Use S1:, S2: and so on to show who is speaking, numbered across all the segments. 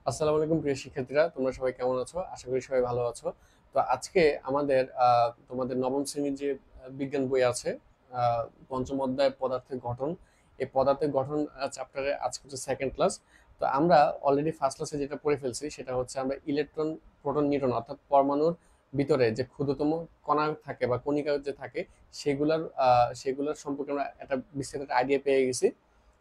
S1: আসসালামু আলাইকুম প্রিয় শিক্ষার্থীরা, তোমরা সবাই কেমন আছো? আশা করি সবাই ভালো আছো। তো আজকে আমাদের তোমাদের নবম শ্রেণীর যে বিজ্ঞান বই আছে, আহ, পঞ্চম অধ্যায় পদার্থের গঠন। এই পদার্থের গঠন চ্যাপ্টারে আজকে হচ্ছে সেকেন্ড ক্লাস। তো আমরা অলরেডি ফার্স্ট ক্লাসে যেটা পড়ে ফেলছি সেটা হচ্ছে আমরা ইলেকট্রন, প্রোটন, নিউট্রন অর্থাৎ পরমাণুর ভিতরে যে ক্ষুদ্রতম কণা থাকে বা কণিকা যে থাকে সেগুলোর সম্পর্কে আমরা একটা বিস্তারিত আইডিয়া পেয়ে গেছি।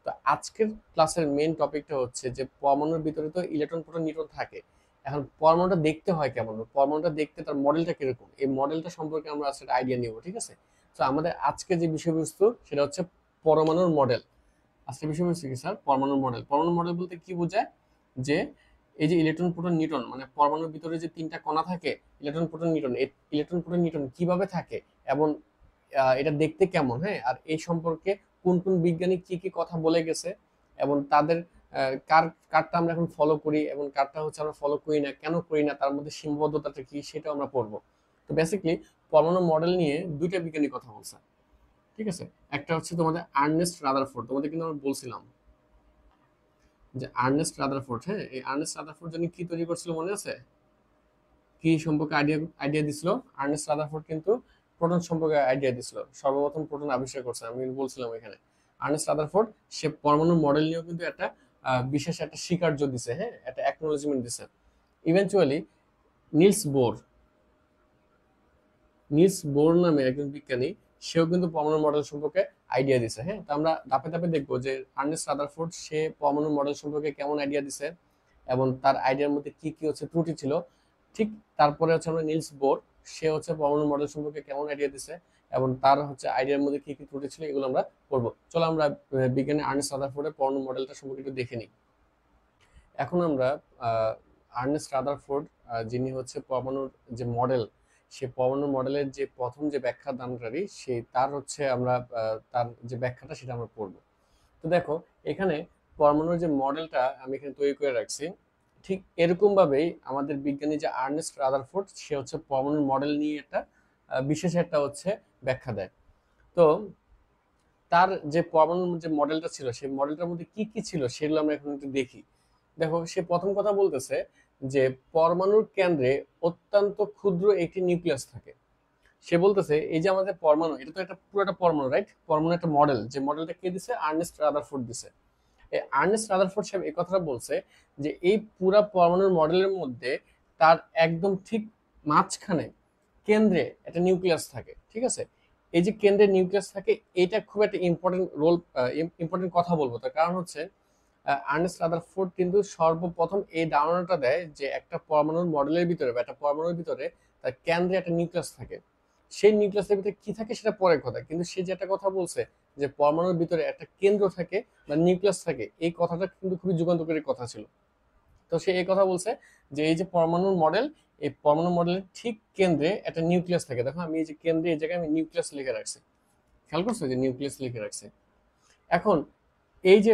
S1: তো আজকের ক্লাসের মেইন টপিকটা হচ্ছে যে পরমাণুর ভিতরে তো ইলেকট্রন, প্রোটন, নিউট্রন থাকে। এখন পরমাণুটা দেখতে হয় কেমন, পরমাণুটা দেখতে তার মডেলটা কিরকম, এই মডেলটা সম্পর্কে আমরা আজকে আইডিয়া নিব, ঠিক আছে? তো আমাদের আজকে যে বিষয়বস্তু সেটা হচ্ছে পরমাণুর মডেল। আজকে বিষয়বস্তু কি স্যার? পরমাণুর মডেল। পরমাণুর মডেল বলতে কি বোঝায়? যে এই যে ইলেকট্রন, প্রোটন, নিউট্রন মানে পরমাণুর ভিতরে যে তিনটা কণা থাকে, ইলেকট্রন, প্রোটন, নিউট্রন, এই ইলেকট্রন, প্রোটন, নিউট্রন কিভাবে থাকে এবং এটা দেখতে কেমন, হ্যাঁ, আর এই সম্পর্কে কোন কোন বিজ্ঞানী কি কি কথা বলে গেছে এবং তাদের কারটা আমরা এখন ফলো করি এবং কারটা হচ্ছে আমরা ফলো করি না, কেন করি না, তার মধ্যে সীমাবদ্ধতাটা কি সেটা আমরা পড়বো। তো বেসিক্যালি পরমাণু মডেল নিয়ে দুইটা বিজ্ঞানী কথা বলছে, ঠিক আছে? একটা হচ্ছে তোমাদের আর্নেস্ট রাদারফোর্ড, তোমাদের কিন্তু আমরা বলছিলাম যে আর্নেস্ট রাদারফোর্ড, হ্যাঁ, এই আর্নেস্ট রাদারফোর্ড জানি কি তৈরি করছিল মনে আছে? কি সম্পর্কে আইডিয়া আইডিয়া দিছিল? আর্নেস্ট রাদারফোর্ড কিন্তু প্রোটন সম্পর্কে আইডিয়া দিছিল, সর্বপ্রথম প্রোটন আবিষ্কার করছে, আমি বলছিলাম এখানে। আর্নেস্ট রাদারফোর্ড সে পরমাণু মডেল নিয়েও কিন্তু একটা বিশেষ একটা স্বীকার্য দিছে, হ্যাঁ, একটা অ্যাকনোলেজমেন্ট দিছে। Eventually Nils bore, Nils bore নামে একজন বিজ্ঞানী, সেও কিন্তু পরমাণু মডেল সম্পর্কে আইডিয়া দিছে, হ্যাঁ। তো আমরা ধাপে ধাপে দেখবো যে আর্নেস্ট রাদারফোর্ড সে পরমাণু মডেল সম্পর্কে কেমন আইডিয়া দিছে এবং তার আইডিয়ার মধ্যে কি কি হচ্ছে ত্রুটি ছিল। ঠিক তারপরে হচ্ছে আমরা নিলস বোর, সে হচ্ছে পরমাণু মডেল সম্পর্কে কেমন আইডিয়া দিছে এবং তার হচ্ছে আইডিয়ার মধ্যে কি কি ত্রুটি ছিল, এগুলো আমরা পড়বো। চলো আমরা বিজ্ঞানী আর্নেস্ট রাদারফোর্ডের পরমাণু মডেলটা সম্পর্কে একটু দেখে নিই। এখন আমরা আর্নেস্ট রাদারফোর্ড, যিনি হচ্ছে পরমাণুর যে মডেল, সে পরমাণু মডেলের যে প্রথম যে ব্যাখ্যা দানকারী, সে তার হচ্ছে আমরা তার যে ব্যাখ্যাটা সেটা আমরা পড়বো। তো দেখো, এখানে পরমাণুর যে মডেলটা আমি এখানে তৈরি করে রাখছি, ঠিক এরকম ভাবেই আমাদের বিজ্ঞানী যে আর্নেস্ট রাদারফোর্ড, সে হচ্ছে পরমাণুর মডেল নিয়ে একটা বিশেষ একটা হচ্ছে ব্যাখ্যা দেয়। তো তার যে পরমাণুর যে মডেলটা ছিল, সেই মডেলটার মধ্যে কি কি ছিল সেগুলো আমরা এখন একটু দেখি। দেখো, সে প্রথম কথা বলতেছে যে পরমাণুর কেন্দ্রে অত্যন্ত ক্ষুদ্র একটি নিউক্লিয়াস থাকে। সে বলতেছে এই যে আমাদের পরমাণু, এটা তো একটা পুরোটা পরমাণু, রাইট? পরমাণু একটা মডেল, যে মডেলটা কে দিছে? আর্নেস্ট রাদারফোর্ড দিছে। এই আর্নেস্ট রাদারফোর্ড সাহেব এই কথাটা বলছে যে এই পুরা পরমাণুর মডেলের মধ্যে তার একদম ঠিক মাঝখানে কেন্দ্রে একটা নিউক্লিয়াস থাকে, ঠিক আছে? এই যে কেন্দ্রে নিউক্লিয়াস থাকে, এটা খুব একটা ইম্পর্টেন্ট রোল, ইম্পর্টেন্ট কথা বলবো। তার কারণ হচ্ছে আর্নেস্ট রাদারফোর্ড কিন্তু সর্বপ্রথম এই ধারণাটা দেয় যে একটা পরমাণুর মডেলের ভিতরে বা একটা পরমাণুর ভিতরে তার কেন্দ্রে একটা নিউক্লিয়াস থাকে। সেই নিউক্লিয়াসের ভিতরে কি থাকে সেটা পরের কথা, কিন্তু সে যে একটা কথা বলছে যে পরমাণুর ভিতরে একটা কেন্দ্র থাকে বা নিউক্লিয়াস থাকে, এই কথাটা কিন্তু খুবই যুগান্তকারী কথা ছিল। তো সে এই কথা বলছে যে এই যে পরমাণুর মডেল, এই পরমাণু মডেলের ঠিক কেন্দ্রে একটা নিউক্লিয়াস থাকে। দেখো, আমি এই যে কেন্দ্রে এই জায়গায় আমি নিউক্লিয়াস লিখে রাখছি, খেয়াল করছো যে নিউক্লিয়াস লিখে রাখছি। এখন এই যে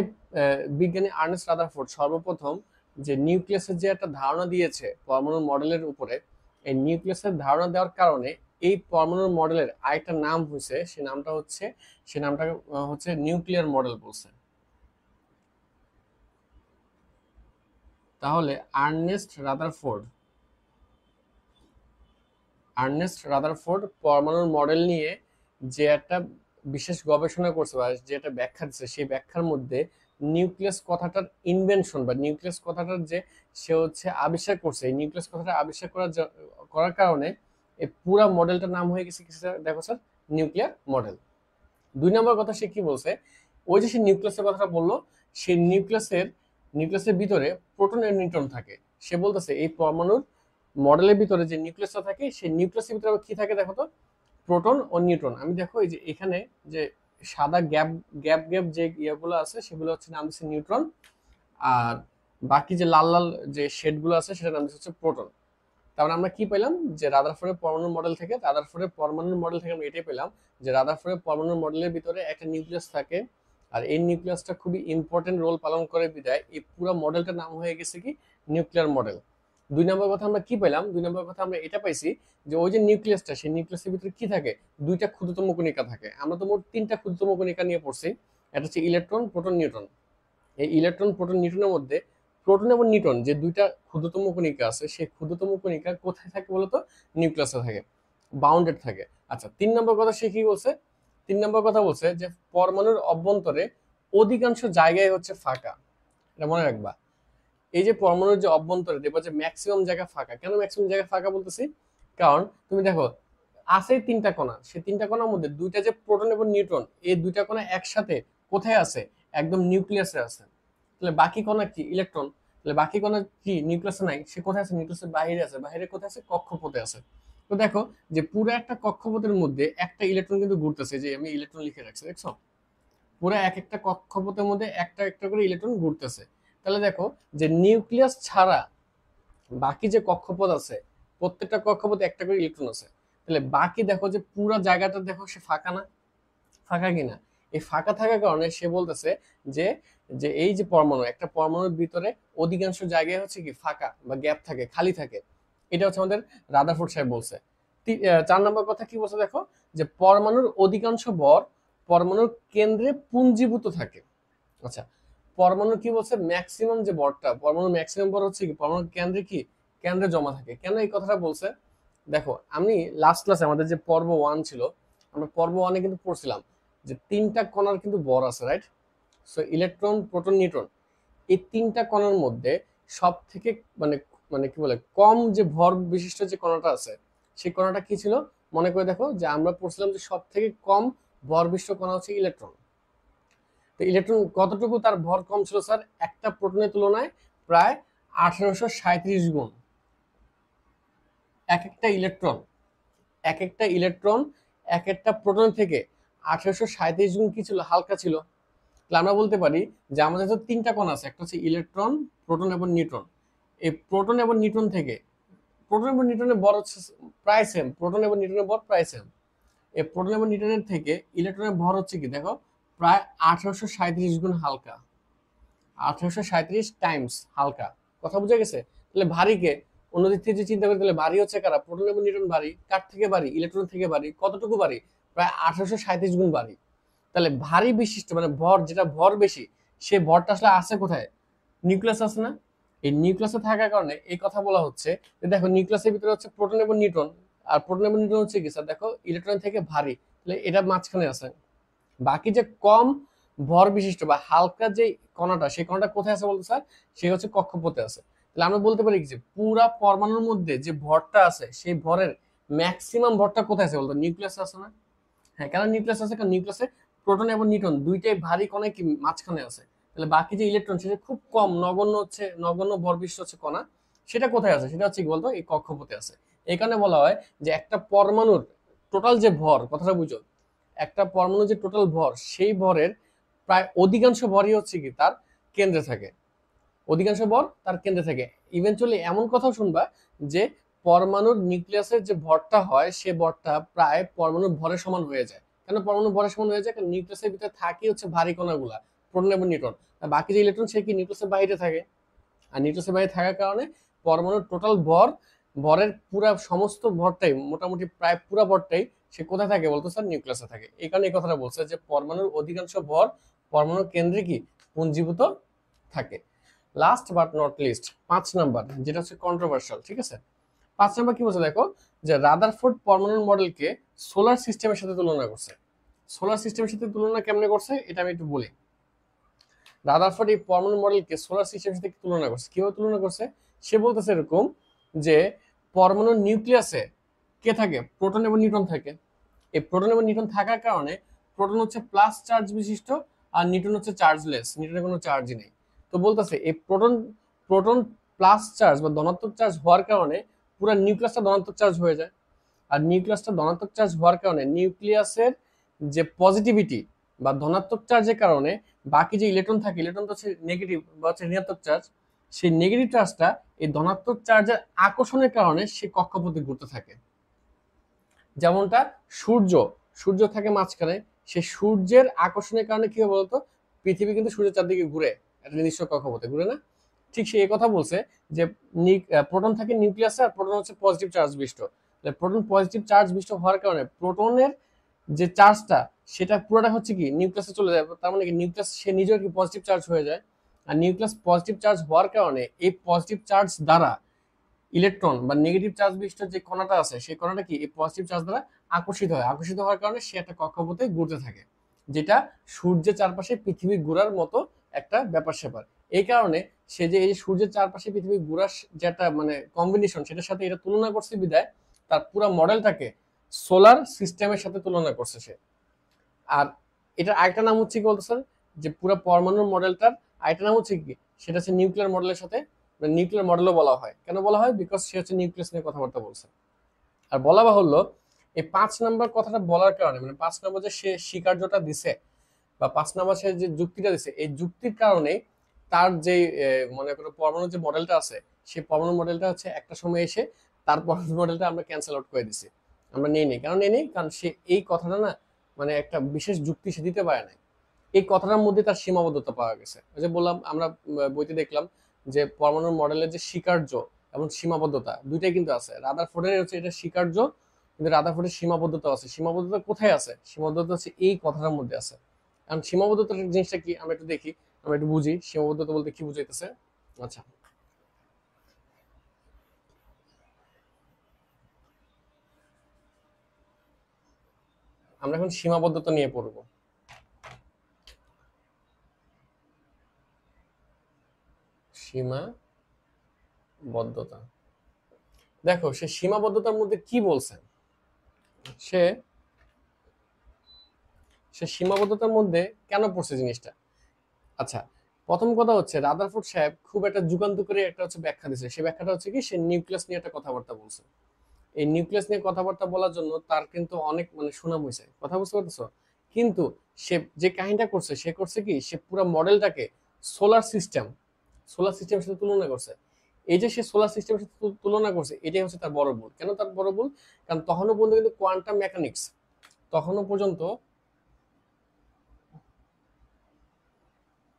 S1: বিজ্ঞানী আর্নেস্ট রাদারফোর্ড সর্বপ্রথম যে নিউক্লিয়াসের যে একটা ধারণা দিয়েছে পরমাণুর মডেলের উপরে, এই নিউক্লিয়াসের ধারণা দেওয়ার কারণে এই পরমাণুর মডেলের আরেকটা নাম হয়েছে, সে নামটা হচ্ছে নিউক্লিয়ার মডেল বলছে। তাহলে আর্নেস্ট রাদারফোর্ড পরমাণুর মডেল নিয়ে যে একটা বিশেষ গবেষণা করছে বা যে একটা ব্যাখ্যা দিচ্ছে, সেই ব্যাখ্যার মধ্যে নিউক্লিয়াস কথাটার ইনভেনশন বা নিউক্লিয়াস কথাটার যে সে হচ্ছে আবিষ্কার করছে, এই নিউক্লিয়াস কথাটা আবিষ্কার করার কারণে এই পুরা মডেলটার নাম হয়ে গেছে কি স্যার? দেখো স্যার, নিউক্লিয়ার মডেল। দুই নম্বর কথা সে কি বলছে? ওই যে সে নিউক্লিয়াসের কথাটা বললো, সেই নিউক্লিয়াসের ভিতরে প্রোটন আর নিউট্রন থাকে। সে বলতেছে এই পরমাণুর মডেলের ভিতরে যে নিউক্লিয়াসটা থাকে, সেই নিউক্লিয়াসের ভিতরে আবার কি থাকে দেখো তো? প্রোটন ও নিউট্রন। আমি দেখো এই যে এখানে যে সাদা গ্যাপ গ্যাপ গ্যাপ যে ইয়েগুলো আছে, সেগুলো হচ্ছে নাম দিচ্ছে নিউট্রন, আর বাকি যে লাল লাল যে শেডগুলো আছে সেটার নাম দিচ্ছে হচ্ছে প্রোটন। তারপরে আমরা কি পেলাম? যে রাদারফোর্ডের পরমাণুর মডেল থেকে আমরা এটাই পেলাম যে রাদারফোর্ডের পরমাণুর মডেলের ভিতরে একটা নিউক্লিয়াস থাকে, আর এই নিউক্লিয়াসটা খুবই ইম্পর্টেন্ট রোল পালন করে বিদায় এই পুরো মডেলটার নাম হয়ে গেছে কি? Nuclear model. দুই নম্বর কথা আমরা কি পেলাম? দুই নম্বর কথা আমরা এটা পাইছি যে ওই যে নিউক্লিয়াসটা, সেই নিউক্লিয়াসের ভিতরে কি থাকে? দুইটা ক্ষুদ্রতম কণিকা থাকে। আমরা তো মোট তিনটা ক্ষুদ্রতম কণিকা নিয়ে পড়ছি। একটা হচ্ছে ইলেকট্রন, প্রোটন, নিউট্রন। এই ইলেকট্রন, প্রোটন, নিউট্রনের মধ্যে প্রোটন এবং নিউট্রন যে দুইটা ক্ষুদ্রতম কণিকা আছে, সেই ক্ষুদ্রতম কণিকা কোথায় থাকে বলতো? নিউক্লিয়াসে থাকে, বাউন্ডেড থাকে। আচ্ছা, 3 নম্বর কথা সে কি বলছে? 3 নম্বর কথা বলছে যে পরমাণুর অভ্যন্তরে অধিকাংশ জায়গায় হচ্ছে ফাঁকা। এটা মনে রাখবা। এই যে পরমাণুর যে অভ্যন্তরে দেখবা যে ম্যাক্সিমাম জায়গা ফাঁকা। কেন ম্যাক্সিমাম জায়গা ফাঁকা বলতেছি? কারণ তুমি দেখো আছে 3টা কণা, সেই 3টা কণার মধ্যে দুইটা যে প্রোটন এবং নিউট্রন, এই 2টা কণা একসাথে কোথায় আছে? একদম নিউক্লিয়াসে আছে। তাহলে বাকি কণা কি? ইলেকট্রন। তাহলে বাকি কণা কি নিউক্লিয়াসে নাই? সে কোথায় আছে? নিউক্লিয়াসের বাইরে আছে। বাইরে কোথায় আছে? কক্ষপথে আছে। তো দেখো যে পুরো একটা কক্ষপথের মধ্যে একটা ইলেকট্রন কিন্তু ঘুরতেছে, যে আমি ইলেকট্রন লিখে রাখছি, দেখছো? পুরো এক একটা কক্ষপথের মধ্যে একটা একটা করে ইলেকট্রন ঘুরতেছে। তাহলে দেখো যে নিউক্লিয়াস ছাড়া বাকি যে কক্ষপথ আছে, প্রত্যেকটা কক্ষপথে একটা করে ইলেকট্রন আছে। তাহলে বাকি দেখো যে পুরো জায়গাটা দেখো সে ফাঁকা না? ফাঁকা কিনা? এই ফাঁকা থাকার কারণে সে বলতেছে যে যে এই যে পরমাণু, একটা পরমাণুর ভিতরে অধিকাংশ জায়গায় হচ্ছে কি ফাঁকা বা গ্যাপ থাকে, খালি থাকে। এটা হচ্ছে আমাদের রাদারফোর্ড সাহেব বলছে। 4 নম্বর কথা কি বলছে দেখো, যে পরমাণুর অধিকাংশ ভর পরমাণুর কেন্দ্রে পুঞ্জীভূত থাকে। আচ্ছা, পরমাণুর কি বলছে? ম্যাক্সিমাম যে ভরটা, পরমাণুর ম্যাক্সিমাম ভর হচ্ছে কি পরমাণুর কেন্দ্রে কি? কেন্দ্রে জমা থাকে। কেন এই কথাটা বলছে? দেখো আমি লাস্ট ক্লাসে আমাদের যে পর্ব 1 ছিল, আমরা পর্ব 1-এ কিন্তু পড়ছিলাম যে 3টা কণার কিন্তু ভর আছে, right? So electron, proton, neutron, এই 3টা কণার মধ্যে সব থেকে মানে মানে কি বলে কম যে ভর বিশিষ্ট যে কণাটা আছে, সেই কণাটা কি ছিল? মনে করে দেখো যে আমরা পড়ছিলাম যে সব থেকে কম ভর বিশিষ্ট কণা হচ্ছে ইলেকট্রন। তো ইলেকট্রন কতটুকু তার ভর কম ছিল স্যার? একটা প্রোটনের তুলনায় প্রায় 1837 গুণ। এক একটা ইলেকট্রন এক একটা ইলেকট্রন এক একটা প্রোটন থেকে 1837 গুণ কি ছিল? হালকা ছিল। তাহলে আমরা বলতে পারি যে আমাদের তো 3টা কণা আছে, একটা হচ্ছে ইলেকট্রন, প্রোটন এবং নিউট্রন। এই প্রোটন এবং নিউট্রন থেকে, প্রোটন এবং নিউট্রনের ভর হচ্ছে প্রায় সেম, প্রোটন এবং নিউট্রনের ভর প্রায় সেম। এই প্রোটন এবং নিউট্রনের থেকে ইলেকট্রনের ভর হচ্ছে কি দেখো, প্রায় 1837 গুণ হালকা। 1837 টাইমস হালকা। কথা বুঝা গেছে? তাহলে ভারী কে? অন্যদিক থেকে যে চিন্তা করি, তাহলে ভারী হচ্ছে কারা? প্রোটন এবং নিউট্রন ভারী। কার থেকে ভারী? ইলেকট্রন থেকে ভারী। কতটুকু ভারী? প্রায় 1837 গুণ ভারী। তাহলে ভারী বিশিষ্ট মানে ভর, যেটা ভর বেশি, সে ভরটা আসলে আছে কোথায়? নিউক্লিয়াস আছে না? এই নিউক্লিয়াসে থাকার কারণে এই কথা বলা হচ্ছে যে দেখো নিউক্লিয়াসের ভিতরে হচ্ছে প্রোটন এবং নিউট্রন, আর প্রোটন এবং নিউট্রন হচ্ছে কি স্যার? দেখো ইলেকট্রন থেকে ভারী, তাহলে এটা মাঝখানে আছে। বাকি যে কম ভর বিশিষ্ট বা হালকা যে কণাটা, সেই কণাটা কোথায় আছে বলতো স্যার? সে হচ্ছে কক্ষপথে আছে। তাহলে আমরা বলতে পারি যে পুরা পরমাণুর মধ্যে যে ভরটা আছে, সেই ভরের ম্যাক্সিমাম ভরটা কোথায় আছে বলতো? নিউক্লিয়াসে আছে না? হ্যাঁ, কেন নিউক্লিয়াস আছে? কারণ নিউক্লিয়াসে প্রোটন এবং নিউট্রন দুইটাই ভারী কণা কি মাঝখানে আছে। তাহলে বাকি যে ইলেকট্রন, সেটা খুব কম, নগণ্য হচ্ছে, নগণ্য ভর বিশিষ্ট হচ্ছে কণা, সেটা কোথায় আছে? সেটা হচ্ছে কি বলতো? এই কক্ষপথে আছে। এই কারণে বলা হয় যে একটা পরমাণুর টোটাল যে ভর, কথাটা বুঝো, একটা পরমাণুর যে টোটাল ভর, সেই ভরের প্রায় অধিকাংশ ভরই হচ্ছে কি তার কেন্দ্রে থাকে। অধিকাংশ ভর তার কেন্দ্রে থাকে। ইভেনচুয়ালি এমন কথাও শুনবা যে পরমাণুর নিউক্লিয়াসের যে ভরটা হয়, সে ভরটা প্রায় পরমাণুর ভরের সমান হয়ে যায়। কেন পরমাণুর ভরের সমান হয়ে যায়? কারণ নিউক্লিয়াসের ভিতরে থাকি হচ্ছে ভারী কণাগুলা, প্রোটন এবং নিউট্রন। আর বাকি যে ইলেকট্রন, সে কি নিউক্লিয়াসের বাইরে থাকে। আর নিউক্লিয়াসের বাইরে থাকার কারণে পরমাণুর টোটাল ভর, ভরের পুরা সমস্ত ভরটাই, মোটামুটি প্রায় পুরা ভরটাই সে কোথায় থাকে বলতো স্যার? নিউক্লিয়াসে থাকে। এই কারণে এই কথাটা বলছে যে পরমাণুর অধিকাংশ ভর পরমাণুর কেন্দ্রে কি পুঞ্জীভূত থাকে। Last but not list, 5 number, যেটা হচ্ছে কন্ট্রোভার্সিয়াল, ঠিক আছে? 5 নাম্বার কি বলছে দেখো, যে রাদারফোর্ড পরমাণুর মডেলকে সোলার সিস্টেমের সাথে তুলনা করছে। সোলার সিস্টেমের সাথে তুলনা কেমনে করছে এটা আমি একটু বলি। রাদারফোর্ড এই পরমাণু মডেলকে সোলার সিস্টেমের সাথে তুলনা করছে। কিভাবে তুলনা করছে? সে বলতেছে এরকম যে পরমাণুর নিউক্লিয়াসে কে থাকে? প্রোটন এবং নিউট্রন থাকে। এই প্রোটন এবং নিউট্রন থাকার কারণে প্রোটন হচ্ছে প্লাস চার্জ বিশিষ্ট, আর নিউট্রন হচ্ছে চার্জলেস, নিউট্রনের কোনো চার্জই নেই। তো বলতেছে এই প্রোটন প্রোটন প্লাস চার্জ বা ধনাত্মক চার্জ হওয়ার কারণে পুরো নিউক্লিয়াসটা ধনাত্মক চার্জ হয়ে যায়। আর নিউক্লিয়াসটা ধনাত্মক চার্জ হওয়ার কারণে নিউক্লিয়াসের যে পজিটিভিটি বা ধনাত্মক চার্জের কারণে বাকি যে ইলেকট্রন থাকে, ইলেকট্রন তো হচ্ছে নেগেটিভ বা হচ্ছে ঋণাত্মক চার্জ, সেই নেগেটিভ চার্জটা এই ধনাত্মক চার্জের আকর্ষণের কারণে সে কক্ষপথে ঘুরতে থাকে। যেমনটা সূর্য, সূর্য থাকে মাঝখানে, সেই সূর্যের আকর্ষণের কারণে কি হবে বলতো? পৃথিবী কিন্তু সূর্যের চারদিকে ঘুরে, একটা নির্দিষ্ট কক্ষপথে ঘুরে না? ঠিক সে কথা বলছে যে প্রোটন থাকে নিউক্লিয়াসে, আর প্রোটন হচ্ছে পজিটিভ চার্জ বিশিষ্ট। প্রোটন পজিটিভ চার্জ বিশিষ্ট হওয়ার কারণে প্রোটনের যে চার্জটা, সেটা পুরোটা হচ্ছে কি নিউক্লিয়াসে চলে যায়। তার মানে কি নিউক্লিয়াস সে নিজেও কি পজিটিভ চার্জ হয়ে যায়। আর নিউক্লিয়াস পজিটিভ চার্জ হওয়ার কারণে এই পজিটিভ চার্জ দ্বারা ইলেকট্রন বা নেগেটিভ চার্জ বিশিষ্ট যে কণাটা আছে সেই কণাটা কি এই পজিটিভ চার্জ দ্বারা আকর্ষিত হয়, আকর্ষিত হওয়ার কারণে সে একটা কক্ষপথে ঘুরতে থাকে, যেটা সূর্যের চারপাশে পৃথিবী ঘোরার মতো একটা ব্যাপার স্যাপার। এই কারণে সে যে এই সূর্যের চারপাশে পৃথিবী ঘোরার যেটা মানে কম্বিনেশন, সেটার সাথে এটা তুলনা করছে বিদায় তার পুরো মডেলটাকে সোলার সিস্টেমের সাথে তুলনা করছে সে। আর এটার আরেকটা নাম হচ্ছে কি বলতেছেন, যে পুরো পরমাণুর মডেলটার আরেকটা নাম হচ্ছে কি, সেটা হচ্ছে নিউক্লিয়ার মডেলের সাথে, নিউক্লিয়ার মডেলও বলা হয়। কেন বলা হয়? বিকজ সে হচ্ছে নিউক্লিয়াস নিয়ে কথাবার্তা বলছে। আর বলা বাহুল্য, এই 5 নম্বর কথাটা বলার কারণে, মানে 5 নম্বর যে সে স্বীকার্যটা দিছে বা 5 নম্বর সে যে যুক্তিটা দিছে, এই যুক্তির কারণে তার যে মনে করো পরমাণু যে মডেলটা আছে, সেই পরমাণু মডেলটা হচ্ছে একটা সময় এসে তার পরমাণু মডেলটা আমরা ক্যান্সেল আউট করে দিছি, আমরা নিয়ে নিই। কেন নিয়ে নিই? কারণ সে এই কথাটা না মানে একটা বিশেষ যুক্তি সে দিতে পারে না, এই কথাটার মধ্যে তার সীমাবদ্ধতা পাওয়া গেছে। ওই যে বললাম আমরা বইতে দেখলাম যে পরমাণুর মডেলের যে স্বীকার্য এবং সীমাবদ্ধতা দুইটাই কিন্তু আছে। রাদারফোর্ডের হচ্ছে এটা স্বীকার্য, কিন্তু রাদারফোর্ডের সীমাবদ্ধতা আছে। সীমাবদ্ধতা কোথায় আছে? সীমাবদ্ধতা হচ্ছে এই কথাটার মধ্যে আছে। কারণ সীমাবদ্ধতার জিনিসটা কি আমরা একটু দেখি, আমরা একটু বুঝি সীমাবদ্ধতা বলতে কি বুঝাইতেছে। আচ্ছা, আমরা এখন সীমাবদ্ধতা নিয়ে পড়বো। সীমাবদ্ধতা, দেখো সে সীমাবদ্ধতার মধ্যে কি বলছে। সে সে সীমাবদ্ধতার মধ্যে কেন পড়ছে জিনিসটা। আচ্ছা, প্রথম কথা হচ্ছে রাদারফোর্ড সাহেব খুব একটা যুগান্তকারী একটা হচ্ছে ব্যাখ্যা দিয়েছে। সেই ব্যাখ্যাটা হচ্ছে কি, সে নিউক্লিয়াস নিয়ে একটা কথাবার্তা বলছে। এই নিউক্লিয়াস নিয়ে কথাবার্তা বলার জন্য তার কিন্তু অনেক মানে সুনাম হয়েছে, কথা বুঝতে পারতেছো? কিন্তু সে যে কাহিনীটা করছে, সে করছে কি, সে পুরো মডেলটাকে সোলার সিস্টেম সোলার সিস্টেমের সাথে তুলনা করছে। এই যে সে সোলার সিস্টেমের সাথে তুলনা করছে, এটাই হচ্ছে তার বড় ভুল। কেন তার বড় ভুল? কারণ তখনও পর্যন্ত কিন্তু কোয়ান্টাম মেকানিক্স, তখনও পর্যন্ত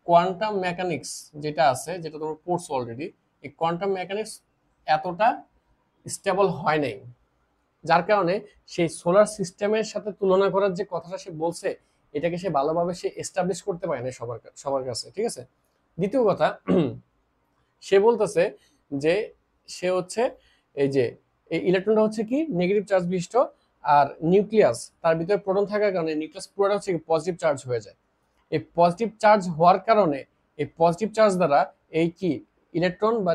S1: কোয়ান্টাম মেকানিক্স যেটা আছে, যেটা তোমরা পড়ছো অলরেডি, এই কোয়ান্টাম মেকানিক্স এতটা স্টেবল হয় নাই, যার কারণে সেই সোলার সিস্টেমের সাথে তুলনা করার যে কথাটা সে বলছে, এটাকে সে ভালোভাবে সে এস্টাবলিশ করতে পারে না সবার কাছে, ঠিক আছে? দ্বিতীয় কথা, সে বলতেছে যে সে হচ্ছে এই যে এই ইলেকট্রনটা হচ্ছে কি নেগেটিভ চার্জ বিশিষ্ট, আর নিউক্লিয়াস তার ভিতরে প্রোটন থাকার কারণে নিউক্লিয়াস পুরোটা হচ্ছে পজিটিভ চার্জ হয়ে যায়। এই পজিটিভ চার্জ হওয়ার কারণে এই পজিটিভ চার্জ দ্বারা এই কি ইলেকট্রন বা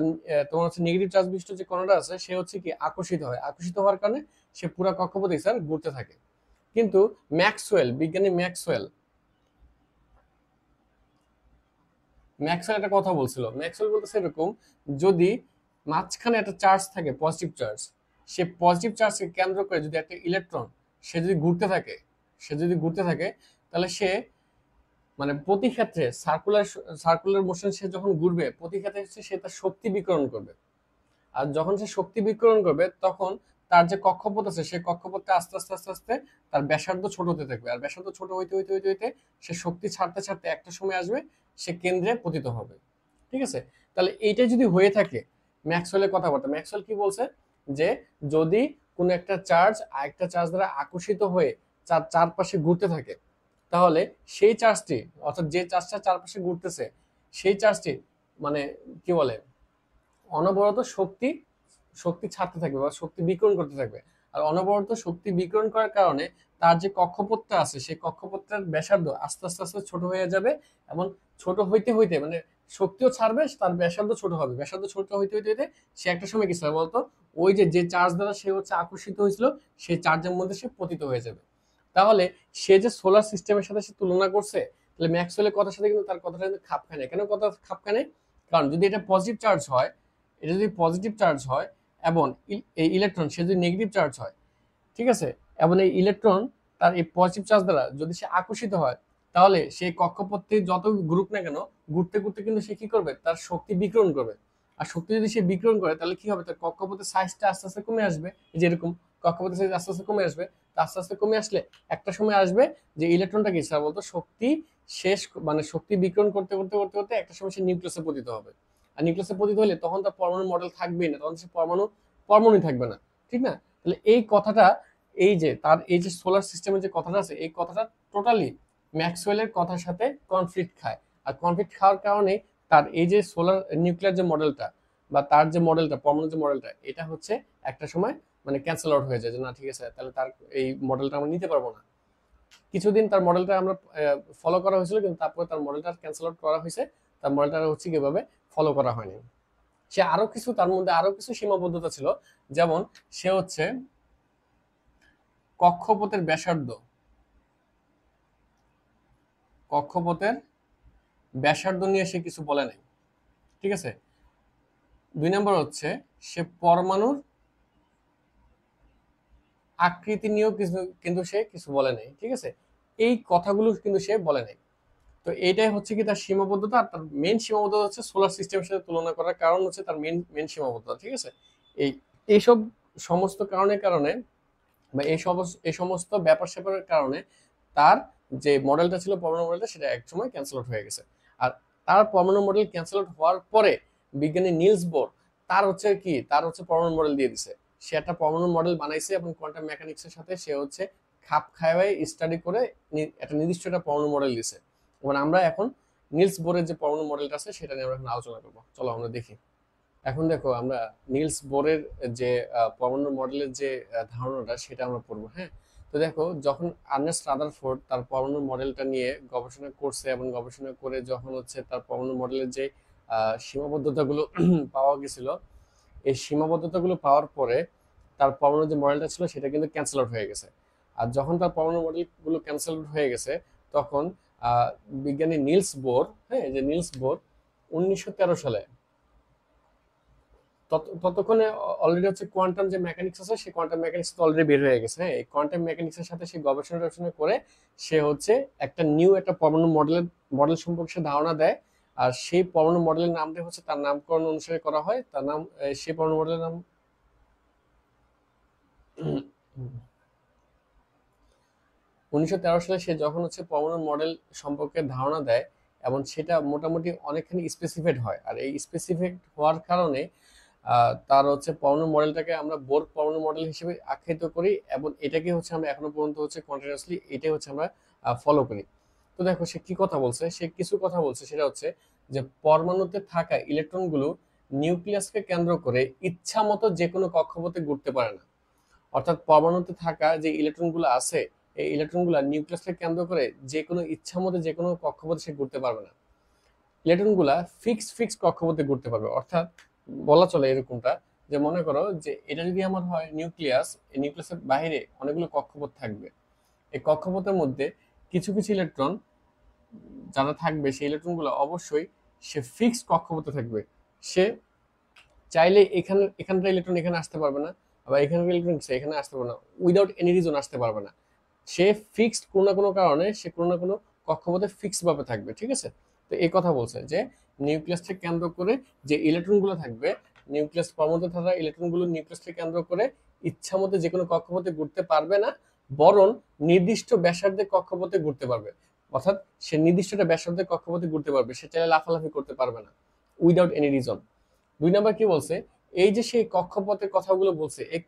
S1: তোমার হচ্ছে নেগেটিভ চার্জ বিশিষ্ট যে কণাটা আছে সে হচ্ছে কি আকর্ষিত হয়, আকর্ষিত হওয়ার কারণে সে পুরো কক্ষপথে স্যার ঘুরতে থাকে। কিন্তু ম্যাক্সওয়েল, বিজ্ঞানী ম্যাক্সওয়েল ম্যাক্সওয়েল একটা কথা বলছিল। ম্যাক্সওয়েল বলতেছে এরকম, যদি মাঝখানে একটা চার্জ থাকে পজিটিভ চার্জ, সে পজিটিভ চার্জকে কেন্দ্র করে যদি একটা ইলেকট্রন সে যদি ঘুরতে থাকে, তাহলে সে মানে প্রতি ক্ষেত্রে সার্কুলার মোশন সে যখন ঘুরবে, প্রতি ক্ষেত্রে সে তার শক্তি বিকিরণ করবে। আর যখন সে শক্তি বিকিরণ করবে, তখন তার যে কক্ষপথ আছে সেই কক্ষপথটা আস্তে আস্তে আস্তে আস্তে তার ব্যাসার্ধ ছোট হতে থাকবে। আর ব্যাসার্ধ ছোট হইতে হইতে হইতে হইতে সে শক্তি ছাড়তে ছাড়তে একটা সময় আসবে সে কেন্দ্রে পতিত হবে। ঠিক আছে? তাহলে এইটা যদি হয়ে থাকে, ম্যাক্সওয়েলের কথাবার্তা, ম্যাক্সওয়েল কি বলছে, যে যদি কোনো একটা চার্জ আরেকটা চার্জ দ্বারা আকর্ষিত হয়ে চারপাশে ঘুরতে থাকে, তাহলে সেই চার্জটি, অর্থাৎ যে চার্জটা চারপাশে ঘুরতেছে সেই চার্জটি মানে কি বলে অনবরত শক্তি শক্তি ছাড়তে থাকবে বা শক্তি বিকিরণ করতে থাকবে। আর অনবরত শক্তি বিকিরণ করার কারণে তার যে কক্ষপথটা আছে সেই কক্ষপথটার ব্যাসার্ধ আস্তে আস্তে আস্তে ছোট হয়ে যাবে, এবং ছোট হইতে হইতে মানে শক্তিও ছাড়বে, তার ব্যাসার্ধ ছোট হবে, ব্যাসার্ধ ছোট হইতে হইতে হইতে সে একটা সময় কি হবে বলতো, ওই যে যে চার্জ দ্বারা সে হচ্ছে আকর্ষিত হয়েছিল সেই চার্জের মধ্যে সে পতিত হয়ে যাবে। তাহলে সে যে সোলার সিস্টেমের সাথে সে তুলনা করছে, তাহলে ম্যাক্সওয়েলের কথার সাথে কিন্তু তার কথাটা কিন্তু খাপ খায় না। কেন কথা খাপ খায় না? কারণ যদি এটা পজিটিভ চার্জ হয়, এটা যদি পজিটিভ চার্জ হয় এবং এই ইলেকট্রন সে যদি নেগেটিভ চার্জ হয়, ঠিক আছে, এবং এই ইলেকট্রন তার এই পজিটিভ চার্জ দ্বারা যদি সে আকর্ষিত হয়, তাহলে সেই কক্ষপথে যত ঘুরুক না কেন, ঘুরতে ঘুরতে কিন্তু সে কি করবে, তার শক্তি বিকিরণ করবে। আর শক্তি যদি সে বিকিরণ করে, তাহলে কি হবে, তার কক্ষপথের সাইজটা আস্তে আস্তে কমে আসবে। যেরকম কক্ষপথের সাইজ আস্তে আস্তে কমে আসবে, তা আস্তে আস্তে কমে আসলে একটা সময় আসবে যে ইলেকট্রনটা কি স্যার বলতো শক্তি শেষ, মানে শক্তি বিকিরণ করতে করতে করতে করতে একটা সময় সে নিউক্লিয়াসে পতিত হবে। আর নিউক্লিয়াসে পতিত হলে তখন তার পরমাণু মডেল থাকবেই না, তখন সে পরমাণুই থাকবে না, ঠিক না? তাহলে এই কথাটা, এই যে তার এই যে সোলার সিস্টেমের যে কথাটা আছে, এই কথাটা টোটালি ম্যাক্সওয়েলের কথার সাথে কনফ্লিক্ট খায়। আর কনফ্লিক্ট খাওয়ার কারণে তার এই যে সোলার নিউক্লিয়ার যে মডেলটা বা তার যে মডেলটা পরমাণু যে মডেলটা, এটা হচ্ছে একটা সময় মানে ক্যান্সেল আউট হয়ে যায় যে না ঠিক আছে তাহলে তার এই মডেলটা আমরা নিতে পারবো না। কিছুদিন তার মডেলটা আমরা ফলো করা হয়েছিল, কিন্তু তারপরে তার মডেলটা ক্যান্সেল আউট করা হয়েছে, তার মডেলটা হচ্ছে কিভাবে ফলো করা হয়নি। সে আরো কিছু, তার মধ্যে আরো কিছু সীমাবদ্ধতা ছিল, যেমন সে হচ্ছে কক্ষপথের ব্যাসার্ধ, কক্ষপথের ব্যাসার্ধ নিয়ে সে কিছু বলে নাই, ঠিক আছে। 2 নম্বর হচ্ছে সে পরমাণুর আকৃতি নিয়েও কিছু কিন্তু সে কিছু বলে নাই, ঠিক আছে। এই কথাগুলো কিন্তু সে বলে নাই। তো এইটাই হচ্ছে কি তার সীমাবদ্ধতা। আর তার মেন সীমাবদ্ধতা হচ্ছে সোলার সিস্টেমের সাথে তুলনা করার কারণ হচ্ছে তার মেন সীমাবদ্ধতা, ঠিক আছে। এই এইসব সমস্ত কারণে বা এই সমস্ত ব্যাপার স্যাপারের কারণে তার যে মডেলটা ছিল পরমাণু মডেলটা, সেটা একসময় ক্যান্সেল আউট হয়ে গেছে। আর তার পরমাণু মডেল ক্যান্সেল আউট হওয়ার পরে বিজ্ঞানী নিলস বোর তার হচ্ছে পরমাণু মডেল দিয়ে দিছে। সে একটা পরমাণু মডেল বানাইছে এবং কোয়ান্টাম মেকানিক্সের সাথে সে হচ্ছে খাপ খাওয়াই স্টাডি করে একটা নির্দিষ্ট একটা পরমাণু মডেল দিছে। এবং আমরা এখন নিলস বোরের যে পরমাণু মডেলটা আছে সেটা নিয়ে আমরা এখন আলোচনা করবো, চলো আমরা দেখি। এখন দেখো আমরা নিলস বোরের যে পরমাণু মডেলের যে ধারণাটা সেটা আমরা পড়বো, হ্যাঁ। তো দেখো, যখন আর্নেস্ট রাদারফোর্ড তার পরমাণু মডেলটা নিয়ে গবেষণা করছে এবং গবেষণা করে যখন হচ্ছে তার পরমাণু মডেলের যে সীমাবদ্ধতাগুলো পাওয়া গেছিল, এই সীমাবদ্ধতাগুলো পাওয়ার পরে তার পরমাণু যে মডেলটা ছিল সেটা কিন্তু ক্যান্সেল আউট হয়ে গেছে। আর যখন তার পরমাণু মডেলগুলো ক্যান্সেল আউট হয়ে গেছে, তখন বিজ্ঞানী নিলস বোর, হ্যাঁ, যে নিলস বোর 1913 সালে, ততক্ষণে অলরেডি হচ্ছে কোয়ান্টাম যে মেকানিক্স আছে সেই কোয়ান্টাম মেকানিক্স তো অলরেডি বের হয়ে গেছে, হ্যাঁ। এই কোয়ান্টাম মেকানিক্সের সাথে সে গবেষণা টবেষণা করে সে হচ্ছে একটা একটা পরমাণু মডেল সম্পর্কে সে ধারণা দেয়। আর সেই পরমাণু মডেলের নামটা হচ্ছে তার নামকরণ অনুসারে করা হয়, তার নাম সেই পরমাণু মডেলের নাম 1913 সালে সে যখন হচ্ছে পরমাণু মডেল সম্পর্কে ধারণা দেয় এবং সেটা মোটামুটি অনেকখানি স্পেসিফাইড হয়। আর এই স্পেসিফিক হওয়ার কারণে তার হচ্ছে পরমাণু মডেলটাকে আমরা বোর পরমাণু মডেল হিসেবে আখ্যায়িত করি এবং এটাকে হচ্ছে আমরা এখনো পর্যন্ত হচ্ছে কন্টিনিউয়াসলি এটাই হচ্ছে আমরা ফলো করি। তো দেখো সে কি কথা বলছে, সে কিছু কথা বলছে, সেটা হচ্ছে যে পরমাণুতে থাকা ইলেকট্রনগুলো নিউক্লিয়াসকে কেন্দ্র করে ইচ্ছা মতো যে কোনো কক্ষপথে ঘুরতে পারে না। অর্থাৎ পরমাণুতে থাকা যে ইলেকট্রনগুলো আছে, এই ইলেকট্রনগুলো নিউক্লিয়াসকে কেন্দ্র করে যে কোনো ইচ্ছা মতো যে কোনো কক্ষপথে সে ঘুরতে পারবে না। ইলেকট্রনগুলা ফিক্স কক্ষপথে ঘুরতে পারবে। অর্থাৎ বলা চলে এরকমটা, যে মনে করো যে এটা যদি আমার হয় নিউক্লিয়াস, এই নিউক্লিয়াসের বাইরে অনেকগুলো কক্ষপথ থাকবে। এই কক্ষপথের মধ্যে কিছু কিছু ইলেকট্রন যারা থাকবে, সেই ইলেকট্রনগুলো অবশ্যই সে ফিক্সড কক্ষপথে থাকবে। সে চাইলে এখানকার ইলেকট্রন এখানে আসতে পারবে না, আবার এখানকার ইলেকট্রন এখানে আসতে পারবে না, উইদাউট এনি রিজন আসতে পারবে না। সে ফিক্সড কোনো না কোনো কারণে সে কোনো না কোনো কক্ষপথে ফিক্সড ভাবে থাকবে, ঠিক আছে। তো এই কথা বলছে যে নিউক্লিয়াসকে কেন্দ্র করে যে ইলেকট্রনগুলো থাকবে, নিউক্লিয়াস পরমাণুতে থাকা ইলেকট্রনগুলো নিউক্লিয়াসকে কেন্দ্র করে ইচ্ছা মতো যে কোনো কক্ষপথে ঘুরতে পারবে না, বরং নির্দিষ্ট ব্যাসার্ধের কক্ষপথে ঘুরতে পারবে। অর্থাৎ সে নির্দিষ্ট একটা ব্যাসার্ধের কক্ষপথে ঘুরতে পারবে, সে চাইলে লাফালাফি করতে পারবে না উইদাউট এনি রিজন। 2 নাম্বার কি বলছে, এই যে সেই কক্ষপথের কথাগুলো বলছে, এই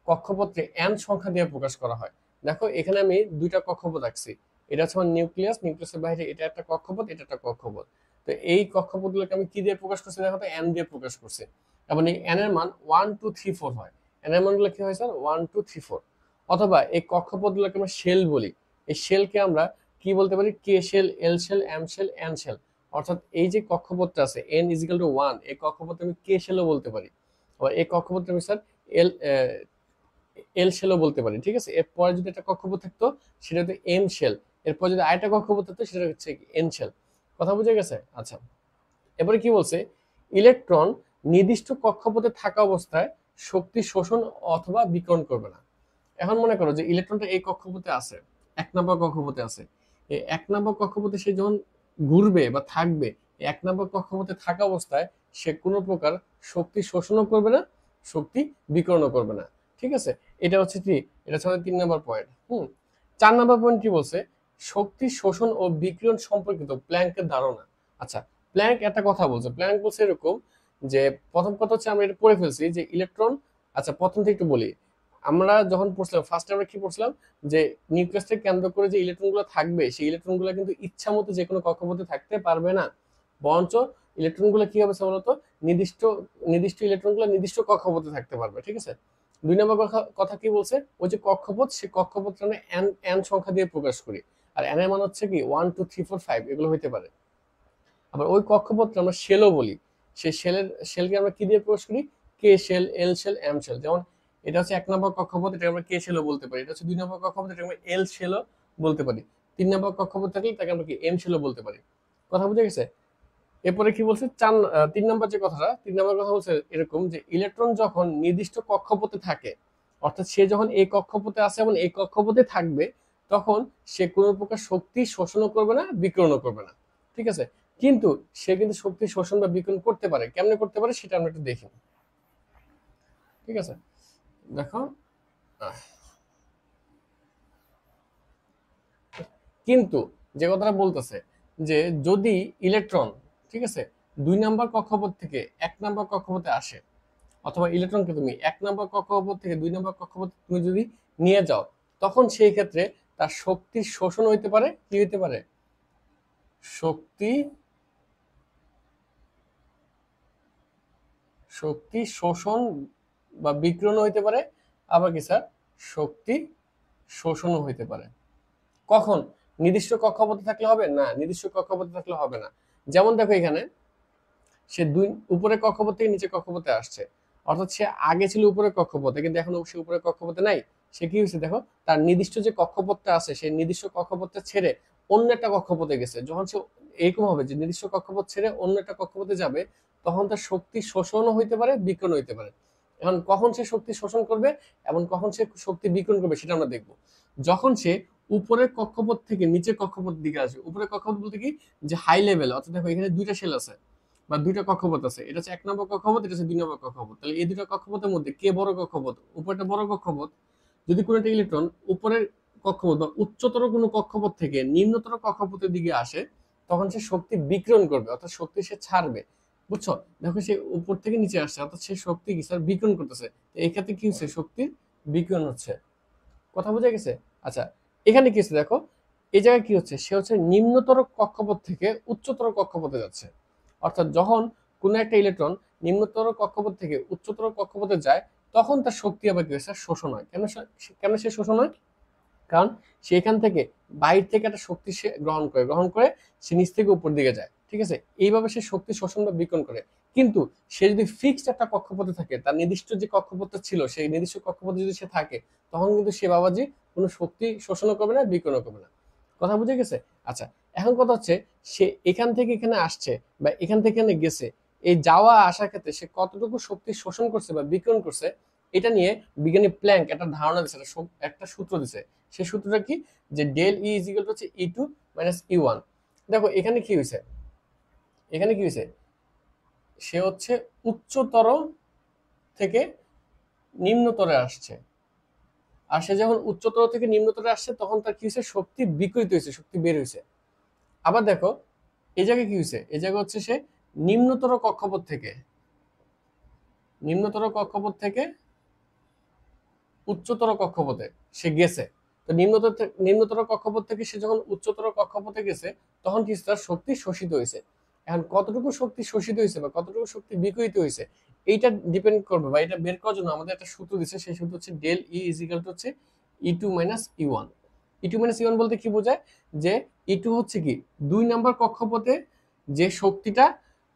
S1: কক্ষপথে এন সংখ্যা দিয়ে প্রকাশ করা হয়। দেখো এখানে আমি 2টা কক্ষপথ আঁকছি, এটা হচ্ছে আমার নিউক্লিয়াসের বাইরে এটা একটা কক্ষপথ, এটা একটা কক্ষপথ। তো এই কক্ষপথগুলোকে আমি কি দিয়ে প্রকাশ করছি, দেখো তো এন দিয়ে প্রকাশ করছি। এবং এই এন এর মান 1 2 3 4 হয়। এন এর মানগুলো কি হয় স্যার, 1 2 3 4। অথবা এই কক্ষপথগুলোকে আমরা শেল বলি। এই শেলকে আমরা কি বলতে পারি, K shell, L shell, M shell, N shell. অর্থাৎ এই যে কক্ষপথটা আছে n ইজিক্যাল টু 1, এই কক্ষপথে আমি কে শেলও বলতে পারি। আবার এই কক্ষপথটা আমি স্যার এল এল শেলও বলতে পারি, ঠিক আছে। এরপরে যদি একটা কক্ষপথ থাকতো সেটা হতো এম শেল, এরপর যদি আরেকটা কক্ষপথ থাকতো সেটা হচ্ছে এন শেল। কথা বুঝে গেছে? আচ্ছা, এবারে কি বলছে, ইলেকট্রন নির্দিষ্ট কক্ষপথে থাকা অবস্থায় শক্তি শোষণ অথবা বিকিরণ করবে না। এখন মনে করো যে ইলেকট্রনটা এই কক্ষপথে আছে, 1 নম্বর কক্ষপথে আছে। এই 1 নম্বর কক্ষপথে সে যখন ঘুরবে বা থাকবে, 1 নম্বর কক্ষপথে থাকা অবস্থায় সে কোনো প্রকার শক্তি শোষণও করবে না, শক্তি বিকিরণও করবে না, ঠিক আছে। এটা হচ্ছে কি, এটা হচ্ছে 3 নম্বর পয়েন্ট। 4 নম্বর পয়েন্ট কি বলছে, শক্তি শোষণ ও বিকিরণ সম্পর্কিত প্ল্যাঙ্কের ধারণা। আচ্ছা, প্ল্যাঙ্ক একটা কথা বলছে, প্ল্যাঙ্ক বলছে এরকম যে, প্রথম কথা হচ্ছে আমরা এটা পড়ে ফেলছি যে ইলেকট্রন, আচ্ছা প্রথম থেকে একটু বলি, আমরা যখন পড়ছিলাম ফার্স্টে আমরা কি পড়ছিলাম, যে নিউক্লিয়াসকে কেন্দ্র করে যে ইলেকট্রনগুলো থাকবে, সেই ইলেকট্রনগুলো কিন্তু ইচ্ছা মতো যে কোনো কক্ষপথে থাকতে পারবে না, বরঞ্চ ইলেকট্রনগুলো কি হবে বলতো, নির্দিষ্ট নির্দিষ্ট ইলেকট্রনগুলো নির্দিষ্ট কক্ষপথে থাকতে পারবে। ঠিক আছে, 2 নম্বর কথা কি বলছে, ওই যে কক্ষপথ, সে কক্ষপথটা আমরা এন সংখ্যা দিয়ে প্রকাশ করি, আর এন এর মান হচ্ছে কি 1 2 3 4 5 এগুলো হইতে পারে। আবার ওই কক্ষপথটা আমরা শেলও বলি, সেই শেলকে আমরা কি দিয়ে প্রকাশ করি, কে shell, L shell, M shell. যেমন এটা হচ্ছে 1 নম্বর কক্ষপথ, এটা আমরা কে শেলও বলতে পারি। এটা হচ্ছে 2 নম্বর কক্ষপথ, এটা আমরা এল শেলও বলতে পারি। 3 নম্বর কক্ষপথ থাকলে তাকে আমরা কি এম শেলও বলতে পারি। কথা বুঝে গেছে? এরপরে কি বলছে 3 নম্বর যে কথাটা, 3 নম্বর কথা বলছে এরকম যে ইলেকট্রন যখন নির্দিষ্ট কক্ষপথে থাকে, অর্থাৎ সে যখন এই কক্ষপথে আছে এবং এই কক্ষপথে থাকবে, তখন সে কোনো প্রকার শক্তি শোষণও করবে না, বিকিরণও করবে না। ঠিক আছে, কিন্তু সে কিন্তু শক্তি শোষণ বা বিকিরণ করতে পারে। কেমনে করতে পারে সেটা আমরা একটু দেখি। ঠিক আছে, দেখো, কিন্তু যে কথাটা বলতেছে যে যদি ইলেকট্রন, ঠিক আছে, 2 নম্বর কক্ষপথ থেকে 1 নম্বর কক্ষপথে আসে, অথবা ইলেকট্রনকে তুমি 1 নম্বর কক্ষপথ থেকে 2 নম্বর কক্ষপথে তুমি যদি নিয়ে যাও, তখন সেই ক্ষেত্রে তার শক্তি শোষণ হইতে পারে, কি হইতে পারে, শক্তি শক্তি শোষণ বা বিকিরণ হইতে পারে, আবার কি স্যার, শক্তি শোষণও হইতে পারে। কখন? নির্দিষ্ট কক্ষপথে থাকলে হবে না, নির্দিষ্ট কক্ষপথে থাকলে হবে না। যেমন দেখো এখানে সে উপরের কক্ষপথ থেকে নিচে কক্ষপথে আসছে, অর্থাৎ সে আগে ছিল উপরের কক্ষপথে, কিন্তু এখন সে উপরের কক্ষপথে নাই। সে কি হয়েছে দেখো, তার নির্দিষ্ট যে কক্ষপথটা আছে সেই নির্দিষ্ট কক্ষপথটা ছেড়ে অন্য একটা কক্ষপথে গেছে। যখন সে এরকম হবে যে নির্দিষ্ট কক্ষপথ ছেড়ে অন্য একটা কক্ষপথে যাবে, তখন তার শক্তি শোষণও হইতে পারে, বিকিরণ হইতে পারে। এখন কখন সে শক্তি শোষণ করবে এবং কখন সে শক্তি বিকিরণ করবে সেটা আমরা দেখবো। যখন সে উপরের কক্ষপথ থেকে নিচের কক্ষপথের দিকে আসবে, উপরের কক্ষপথ বলতে কি, যে হাই লেভেল, অর্থাৎ দেখো এখানে 2টা শেল আছে বা 2টা কক্ষপথ আছে, এটা হচ্ছে 1 নম্বর কক্ষপথ, এটা হচ্ছে 2 নম্বর কক্ষপথ। তাহলে এই 2টা কক্ষপথের মধ্যে কে বড় কক্ষপথ? উপরটা বড় কক্ষপথ। যদি কোনো একটা ইলেকট্রন উপরের কক্ষপথ বা উচ্চতর কোনো কক্ষপথ থেকে নিম্নতর কক্ষপথের দিকে আসে, তখন সে শক্তি বিকিরণ করবে, অর্থাৎ শক্তি সে ছাড়বে। বুঝছো? দেখো সে উপর থেকে নিচে আসছে, অর্থাৎ সে শক্তি কি স্যার বিকিরণ করতেছে। এই ক্ষেত্রে কি হচ্ছে, শক্তির বিকিরণ হচ্ছে। কথা বোঝা গেছে? আচ্ছা, এখানে কি হচ্ছে দেখো, এই জায়গায় কি হচ্ছে, সে হচ্ছে নিম্নতর কক্ষপথ থেকে উচ্চতর কক্ষপথে যাচ্ছে। অর্থাৎ যখন কোনো একটা ইলেকট্রন নিম্নতর কক্ষপথ থেকে উচ্চতর কক্ষপথে যায়, তখন তার শক্তি আবার কি হয় স্যার, শোষণ হয়। কেন সে শোষণ হয়? কারণ সেখান থেকে বাইরে থেকে একটা শক্তি সে গ্রহণ করে সে নিচ থেকে উপর দিকে যায়। ঠিক আছে, এইভাবে সে শক্তি শোষণ বা বিকিরণ করে। কিন্তু সে যদি ফিক্সড একটা কক্ষপথে থাকে, তার নির্দিষ্ট যে কক্ষপথটা ছিল সেই নির্দিষ্ট কক্ষপথে যদি সে থাকে, তখন কিন্তু সে বাবাজি কোনো শক্তি শোষণও করবে না, বিকিরণও করবে না। কথা বুঝে গেছে? আচ্ছা, এখন কথা হচ্ছে সে এখান থেকে এখানে আসছে বা এখান থেকে এখানে গেছে, এই যাওয়া আসার ক্ষেত্রে সে কতটুকু শক্তি শোষণ করছে বা বিকিরণ করছে, এটা নিয়ে বিজ্ঞানী প্ল্যাঙ্ক একটা ধারণা দিচ্ছে, একটা সূত্র দিছে। সেই সূত্রটা কি, যে del E is equal to হচ্ছে E2 মাইনাস E1। দেখো এখানে কি হয়েছে, এখানে কি হয়েছে, সে হচ্ছে উচ্চতর থেকে নিম্নতরে আসছে, আর সে যখন উচ্চতর থেকে নিম্নতরে আসছে তখন তার কি হয়েছে, শক্তি বিকৃত হয়েছে, শক্তি বের হয়েছে। আবার দেখো এই জায়গায় কি হয়েছে, এই জায়গায় হচ্ছে সে নিম্নতর কক্ষপথ থেকে নিম্নতর কক্ষপথ থেকে উচ্চতর কক্ষপথে সে গেছে। তো নিম্নতর কক্ষপথ থেকে সে যখন উচ্চতর কক্ষপথে গেছে, তখন কি তার শক্তি শোষিত হয়েছে। এখন কতটুকু শক্তি শোষিত হয়েছে বা কতটুকু শক্তি বিকিরিত হয়েছে, এইটা ডিপেন্ড করবে বা এটা বের করার জন্য আমাদের একটা সূত্র দিচ্ছে। সেই সূত্র হচ্ছে del E is equal to হচ্ছে E2 minus E1। E2 minus E1 বলতে কি বোঝায়, যে E2 হচ্ছে কি 2 নম্বর কক্ষপথে যে শক্তিটা,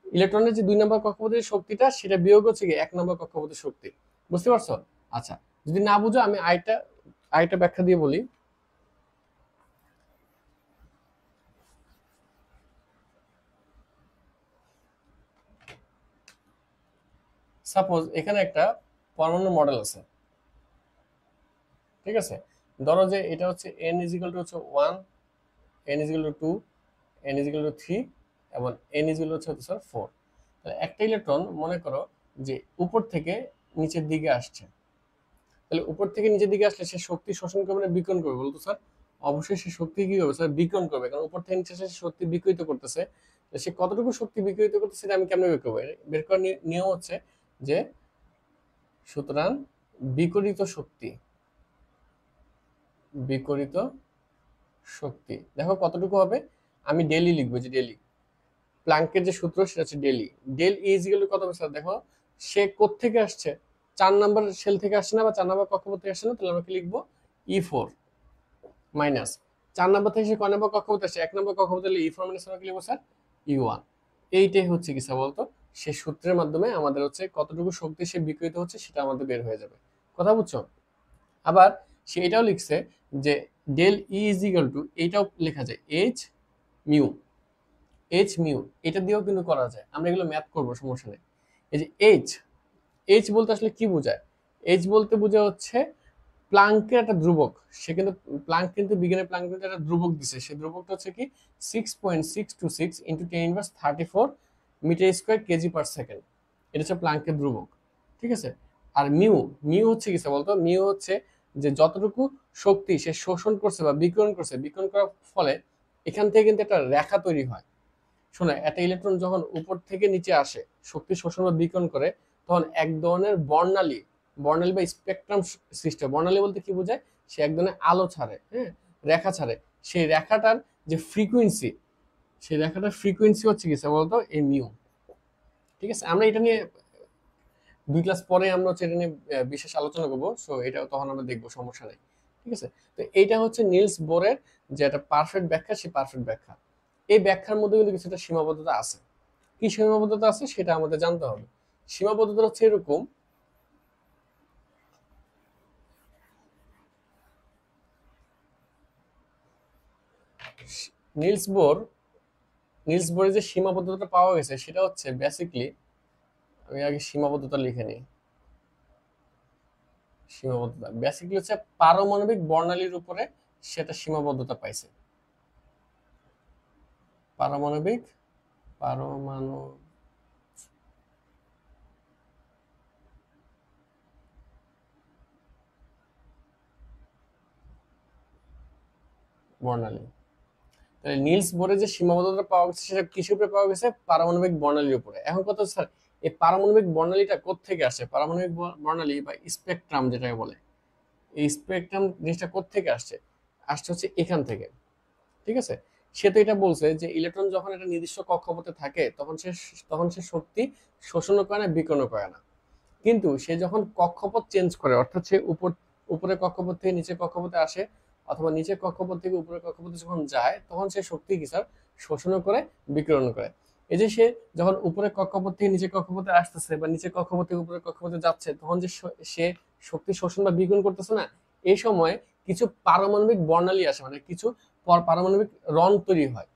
S1: ইলেকট্রনের যে 2 নম্বর কক্ষপথের শক্তিটা, সেটা বিয়োগ হচ্ছে কি 1 নম্বর কক্ষপথের শক্তি। বুঝতে পারছো? আচ্ছা, যদি না বুঝো আমি আরেকটা ব্যাখ্যা দিয়ে বলি। সাপোজ এখানে একটা পরমাণু মডেল আছে। ঠিক আছে, ধরো যে এটা হচ্ছে n ইজ ইকুয়াল টু হচ্ছে 1, n is equal two 2, n is equal two 3 এবং n ইজ ইকুয়াল হচ্ছে স্যার 4। তাহলে একটা ইলেকট্রন মনে করো যে উপর থেকে নিচের দিকে আসছে। তাহলে উপর থেকে নিচের দিকে আসলে সে শক্তি শোষণ করবে না বিকিরণ করবে বলতো স্যার? অবশ্যই সে শক্তি কি করবে স্যার, বিকিরণ করবে। কারণ উপর থেকে নিচে সে শক্তি বিকিরিত করতেছে। সে কতটুকু শক্তি বিকিরিত করতেছে সেটা আমি কেমনে বের করবো? বের করার নিয়ম হচ্ছে যে, সুতরাং বিকিরিত শক্তি, বিকিরিত শক্তি দেখো কতটুকু হবে, আমি ডেলি লিখবো যে ডেলি প্ল্যাঙ্কের যে সূত্র সেটা হচ্ছে del E. Del E is equal to কত স্যার? দেখো সে কোত্থেকে আসছে, 4 নাম্বার শেল থেকে আসছে না বা 4 নাম্বার কক্ষপথ থেকে আসছে না, তাহলে আমরা কি লিখবো? E4 মাইনাস 4 নাম্বার থেকে সে কয় নাম্বার কক্ষপথে আসছে? 1 নাম্বার কক্ষপথে, তাহলে E4 মাইনাস আমরা কি লিখবো স্যার? E1। এইটাই হচ্ছে কি স্যার বলতো, সে সূত্রের মাধ্যমে আমাদের হচ্ছে কতটুকু শক্তি সে বিকিরিত হচ্ছে সেটা আমাদের বের হয়ে যাবে। কথা বুঝছো? আবার সে এটাও লিখছে যে del E is equal to, এইটাও লেখা যায় এইচ মিউ। এইচ মিউ এটা দিয়েও কিন্তু করা যায়, আমরা এগুলো ম্যাথ করবো, সমস্যা নেই। এই যে এইচ, এইচ বলতে আসলে কি বোঝায়? এইচ বলতে বোঝা হচ্ছে প্লাঙ্কের একটা ধ্রুবক। সে কিন্তু প্লাঙ্ক কিন্তু বিজ্ঞানের প্লাঙ্ক কিন্তু একটা ধ্রুবক দিছে, সেই ধ্রুবকটা হচ্ছে কি 6.626 into 10^34 metre square KG per second. এটা হচ্ছে প্লাঙ্কের ধ্রুবক, ঠিক আছে? আর মিউ, মিউ হচ্ছে কি বলতো? মিউ হচ্ছে যে যতটুকু শক্তি সে শোষণ করছে বা বিকিরণ করছে, বিকিরণ করার ফলে এখান থেকে কিন্তু একটা রেখা তৈরি হয়। শোনো, একটা ইলেকট্রন যখন উপর থেকে নিচে আসে, শক্তি শোষণ বা বিকিরণ করে, তখন এক ধরনের বর্ণালী, বর্ণালী বা স্পেকট্রাম সৃষ্টি হয়। বর্ণালী বলতে কি বোঝায়? সে এক ধরনের আলো ছাড়ে, হ্যাঁ, রেখা ছাড়ে। সেই রেখাটার যে ফ্রিকুয়েন্সি, সেই রেখাটার ফ্রিকুয়েন্সি হচ্ছে কি বলতো? এই মিউ। ঠিক আছে, আমরা এটা নিয়ে 2 ক্লাস পরে আমরা হচ্ছে এটা নিয়ে বিশেষ আলোচনা করবো, সো এটা তখন আমরা দেখবো, সমস্যা নেই। ঠিক আছে, তো এইটা হচ্ছে নিলস বোরের যে একটা পারফেক্ট ব্যাখ্যা, সেই পারফেক্ট ব্যাখ্যা। এই ব্যাখ্যার মধ্যে কিন্তু কিছুটা সীমাবদ্ধতা আছে। কি সীমাবদ্ধতা আছে সেটা আমাদের জানতে হবে। সীমাবদ্ধতা হচ্ছে এরকম, নিলস বোর, নিলস বোরের যে সীমাবদ্ধতা পাওয়া গেছে সেটা হচ্ছে বেসিকলি, আমি আগে সীমাবদ্ধতা লিখে নিই। সীমাবদ্ধতা বেসিকলি হচ্ছে পারমাণবিক বর্ণালীর উপরে সেটা সীমাবদ্ধতা পাইছে। পারমাণবিক, পারমাণু বর্ণালী। তাহলে নিলস বোরে যে সীমাবদ্ধতা পাওয়া গেছে সেটা কিসের উপরে পাওয়া গেছে? পারমাণবিক বর্ণালীর উপরে। এখন কথা স্যার, এই পারমাণবিক বর্ণালীটা কোত্থেকে আসে? পারমাণবিক বর্ণালী বা স্পেকট্রাম যেটাকে বলে, এই স্পেকট্রাম জিনিসটা কোত্থেকে আসছে? আসছে হচ্ছে এখান থেকে। ঠিক আছে, সে তো এটা বলছে যে ইলেকট্রন যখন একটা নির্দিষ্ট কক্ষপথে থাকে তখন সে শক্তি শোষণও করে না, বিকিরণও করে না। কিন্তু সে যখন কক্ষপথ চেঞ্জ করে, অর্থাৎ সে উপরের কক্ষপথ থেকে নিচের কক্ষপথে আসে, অথবা নিচের কক্ষপথ থেকে উপরের কক্ষপথে যখন যায়, তখন সে শক্তি কি স্যার? শোষণও করে, বিকিরণ করে। এই যে সে যখন উপরের কক্ষপথ থেকে নিচের কক্ষপথে আসতেছে বা নিচের কক্ষপথ থেকে উপরের কক্ষপথে যাচ্ছে, তখন যে সে শক্তি শোষণ বা বিকিরণ করতেছে না, এই সময় কিছু পারমাণবিক বর্ণালী আসে, মানে কিছু পারমাণবিক রং তৈরি হয়,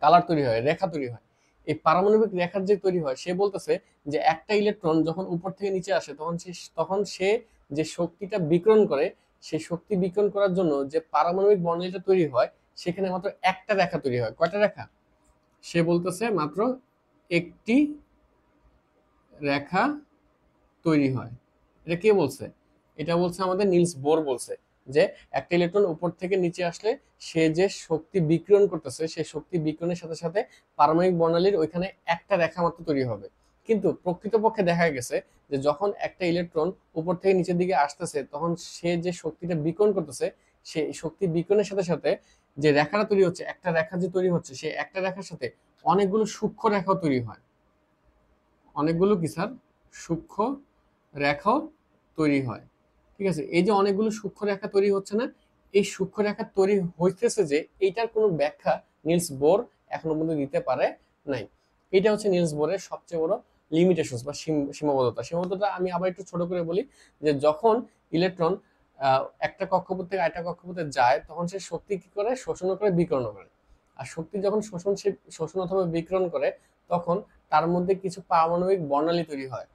S1: কালার তৈরি হয়, রেখা তৈরি হয়। এই পারমাণবিক রেখার যে তৈরি হয়, সে বলতেছে যে একটা ইলেকট্রন যখন উপর থেকে নিচে আসে, তখন সে যে শক্তিটা বিকিরণ করে, সেই শক্তি বিকিরণ করার জন্য যে পারমাণবিক বর্ণালীটা তৈরি হয়, সেখানে মাত্র একটা রেখা তৈরি হয়। কয়টা রেখা? সে বলতেছে মাত্র একটি রেখা তৈরি হয়। এটা কে বলছে? এটা বলছে আমাদের নিলস বোর বলছে যে একটা ইলেকট্রন উপর থেকে নিচে আসলে সে যে শক্তি বিকিরণ করতেছে, সেই শক্তি বিকিরণের সাথে সাথে পারমাণবিক বর্ণালীর ওইখানে একটা রেখা মাত্র তৈরি হবে। কিন্তু প্রকৃতপক্ষে দেখা গেছে যে যখন একটা ইলেকট্রন উপর থেকে নিচের দিকে আসতেছে, তখন সে যে শক্তিটা বিকিরণ করতেছে, সেই শক্তি বিকিরণের সাথে সাথে যে রেখাটা তৈরি হচ্ছে, একটা রেখা যে তৈরি হচ্ছে, সেই একটা রেখার সাথে অনেকগুলো সূক্ষ্ম রেখাও তৈরি হয়। অনেকগুলো কি স্যার? সূক্ষ্ম রেখাও তৈরি হয়। ঠিক আছে, এই যে অনেকগুলো সূক্ষ্ম রেখা তৈরি হচ্ছে না, এই সূক্ষ্ম রেখা তৈরি হইতেছে যে, এইটার কোনো ব্যাখ্যা নিলস বোর এখনো পর্যন্ত দিতে পারে নাই। এটা হচ্ছে নিলস বোরের সবচেয়ে বড় লিমিটেশন বা সীমাবদ্ধতা। সীমাবদ্ধতা আমি আবার একটু ছোট করে বলি, যে যখন ইলেকট্রন একটা কক্ষপথ থেকে আরেকটা কক্ষপথে যায়, তখন সে শক্তি কি করে? শোষণ করে, বিকিরণ করে। আর শক্তি যখন শোষণ অথবা বিকিরণ করে, তখন তার মধ্যে কিছু পারমাণবিক বর্ণালী তৈরি হয়।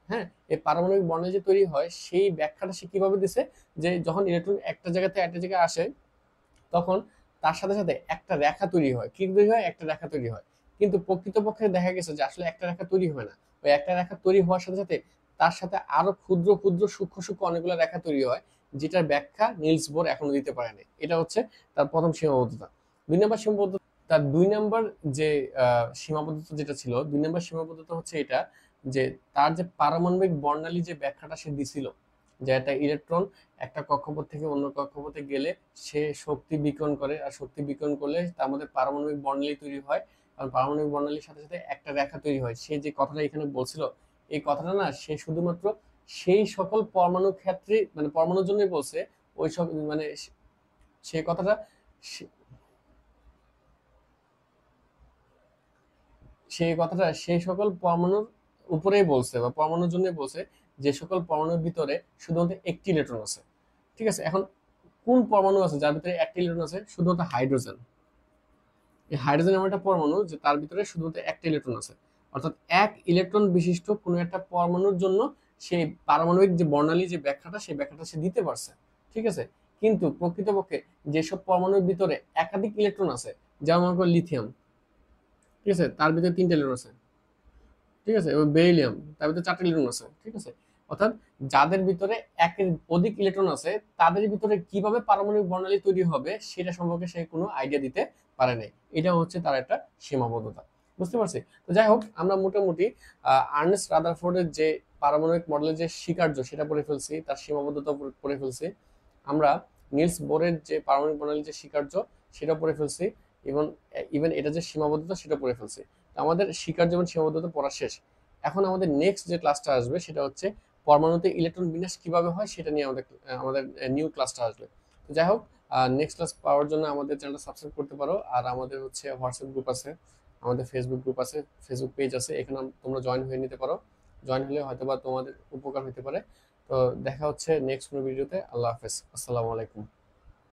S1: হ্যাঁ, এই পারমাণবিক বর্ণালী যে তৈরি হয়, সেই ব্যাখ্যাটা সে কিভাবে দিছে? যে যখন ইলেকট্রন একটা জায়গা থেকে একটা জায়গায় আসে, তখন তার সাথে সাথে একটা রেখা তৈরি হয়। কি তৈরি হয়? একটা রেখা তৈরি হয়। কিন্তু প্রকৃতপক্ষে দেখা গেছে যে আসলে একটা রেখা তৈরি হয় না। ওই একটা রেখা তৈরি হওয়ার সাথে সাথে তার সাথে আরো ক্ষুদ্র ক্ষুদ্র সূক্ষ্ম সূক্ষ্ম অনেকগুলো রেখা তৈরি হয়, যেটার ব্যাখ্যা নিলস বোর এখনো দিতে পারেনি। এটা হচ্ছে তার প্রথম সীমাবদ্ধতা। 2 নম্বর সীমাবদ্ধতা, তার 2 নম্বর যে সীমাবদ্ধতা যেটা ছিল, 2 নম্বর সীমাবদ্ধতা হচ্ছে এটা, যে তার যে পারমাণবিক বর্ণালী যে ব্যাখ্যাটা সে দিছিল, যে একটা ইলেকট্রন একটা কক্ষপথ থেকে অন্য কক্ষপথে গেলে সে শক্তি বিকিরণ করে, আর শক্তি বিকিরণ করলে তার মধ্যে পারমাণবিক বর্ণালী তৈরি হয়, কারণ পারমাণবিক বর্ণালীর সাথে সাথে একটা রেখা তৈরি হয়। সে যে কথাটা এখানে বলছিল, এই কথাটা না সে শুধুমাত্র সেই সকল পরমাণু ক্ষেত্রে মানে পরমাণুর জন্যই বলছে। ওই সব মানে সে কথাটা সেই কথাটা সেই সকল পরমাণুর উপরেই বলছে বা পরমাণুর জন্যই বলছে যে সকল পরমাণুর ভিতরে শুধুমাত্র একটি ইলেকট্রন আছে। ঠিক আছে, এখন কোন পরমাণু আছে যার ভিতরে একটি ইলেকট্রন আছে? শুধুমাত্র হাইড্রোজেন। এই হাইড্রোজেন এমন একটা পরমাণু যে তার ভিতরে শুধুমাত্র একটা ইলেকট্রন আছে। অর্থাৎ এক ইলেকট্রন বিশিষ্ট কোনো একটা পরমাণুর জন্য সেই পারমাণবিক যে বর্ণালী যে ব্যাখ্যাটা সেই ব্যাখ্যাটা সে দিতে পারছে। ঠিক আছে, কিন্তু প্রকৃতপক্ষে যেসব পরমাণুর ভিতরে একাধিক ইলেকট্রন আছে, যেমন মনে করো লিথিয়াম, ঠিক আছে, তার ভিতরে তিনটা ইলেকট্রন আছে। ঠিক আছে, এবং বেরিলিয়াম তার ভিতরে চারটে ইলেকট্রন আছে। ঠিক আছে, অর্থাৎ যাদের ভিতরে একের অধিক ইলেকট্রন আছে তাদের ভিতরে কিভাবে পারমাণবিক বর্ণালী তৈরি হবে সেটা সম্পর্কে সে কোনো আইডিয়া দিতে পারে নাই। এটা হচ্ছে তার একটা সীমাবদ্ধতা। বুঝতে পারছি? তো যাই হোক, আমরা মোটামুটি আর্নেস্ট রাদারফোর্ডের যে পারমাণবিক মডেলের যে স্বীকার্য সেটা পড়ে ফেলছি, তার সীমাবদ্ধতা পড়ে ফেলছি। আমরা নিলস বোরের যে পারমাণবিক বর্ণালীর যে স্বীকার্য সেটা পড়ে ফেলছি, এবং ইভেন এটা যে সীমাবদ্ধতা সেটা পড়ে ফেলছি। আমাদের শিকার যেমন সীমাবদ্ধতা পড়া শেষ। এখন আমাদের নেক্সট যে ক্লাসটা আসবে সেটা হচ্ছে পরমাণুতে ইলেকট্রন বিন্যাস কিভাবে হয় সেটা নিয়ে আমাদের নিউ ক্লাসটা আসবে। তো যাই হোক, নেক্সট ক্লাস পাওয়ার জন্য আমাদের চ্যানেলটা সাবস্ক্রাইব করতে পারো। আর আমাদের হচ্ছে হোয়াটসঅ্যাপ গ্রুপ আছে, আমাদের ফেসবুক গ্রুপ আছে, ফেসবুক পেজ আছে, এখানে তোমরা জয়েন হয়ে নিতে পারো। জয়েন হলে হয়তোবা তোমাদের উপকার হতে পারে। তো দেখা হচ্ছে নেক্সট কোনো ভিডিওতে। আল্লাহ হাফেজ, আসসালামু আলাইকুম।